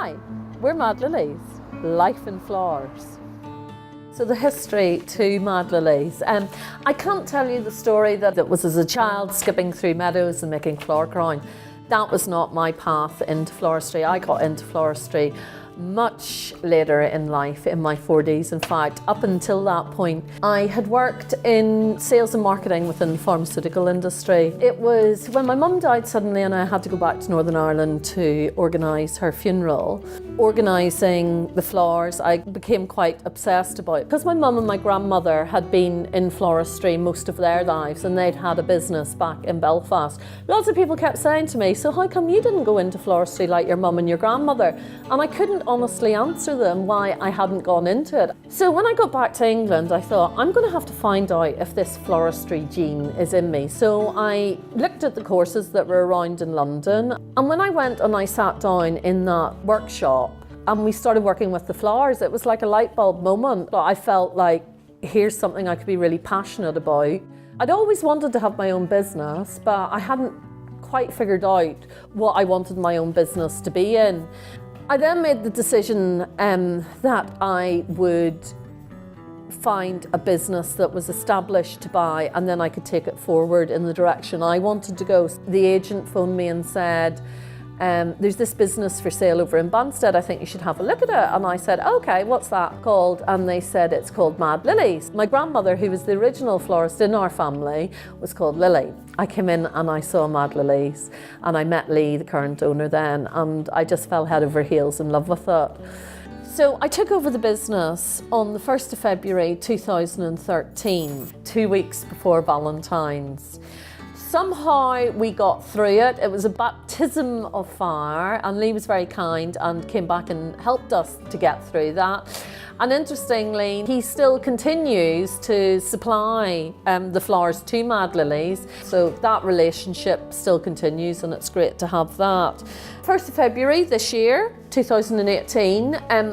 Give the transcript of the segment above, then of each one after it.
Hi, we're Mad Lilies, life in flowers. So the history to Mad Lilies. I can't tell you the story that it was as a child skipping through meadows and making flower crown. That was not my path into floristry. I got into floristry much later in life, in my 40s. In fact, up until that point, I had worked in sales and marketing within the pharmaceutical industry. It was when my mum died suddenly and I had to go back to Northern Ireland to organise her funeral. Organising the flowers, I became quite obsessed about it because my mum and my grandmother had been in floristry most of their lives and they'd had a business back in Belfast. Lots of people kept saying to me, so how come you didn't go into floristry like your mum and your grandmother? And I couldn't honestly answer them why I hadn't gone into it. So when I got back to England, I thought, I'm going to have to find out if this floristry gene is in me. So I looked at the courses that were around in London. And when I went and I sat down in that workshop and we started working with the flowers, it was like a light bulb moment. I felt like, here's something I could be really passionate about. I'd always wanted to have my own business, but I hadn't quite figured out what I wanted my own business to be in. I then made the decision that I would find a business that was established to buy and then I could take it forward in the direction I wanted to go. The agent phoned me and said, there's this business for sale over in Banstead, I think you should have a look at it. And I said, okay, what's that called? And they said it's called Mad Lilies. My grandmother, who was the original florist in our family, was called Lily. I came in and I saw Mad Lilies and I met Lee, the current owner then, and I just fell head over heels in love with it. So I took over the business on the 1st of February 2013, 2 weeks before Valentine's. Somehow we got through it. It was a baptism of fire and Lee was very kind and came back and helped us to get through that. And interestingly, he still continues to supply the flowers to Mad Lilies. So that relationship still continues and it's great to have that. 1st of February this year, 2018,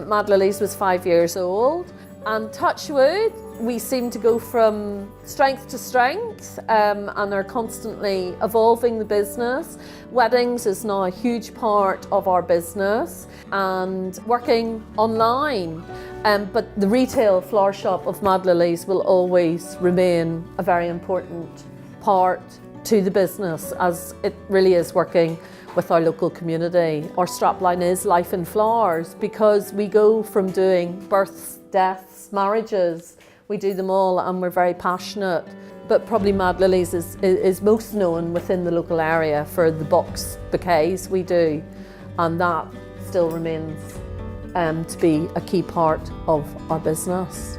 Mad Lilies was 5 years old. And touch wood, we seem to go from strength to strength and are constantly evolving the business. Weddings is now a huge part of our business and working online. But the retail flower shop of Mad Lilies will always remain a very important part to the business as it really is working with our local community. Our strapline is Life in Flowers because we go from doing births, deaths, marriages, we do them all and we're very passionate. But probably Mad Lilies is most known within the local area for the box bouquets we do, and that still remains to be a key part of our business.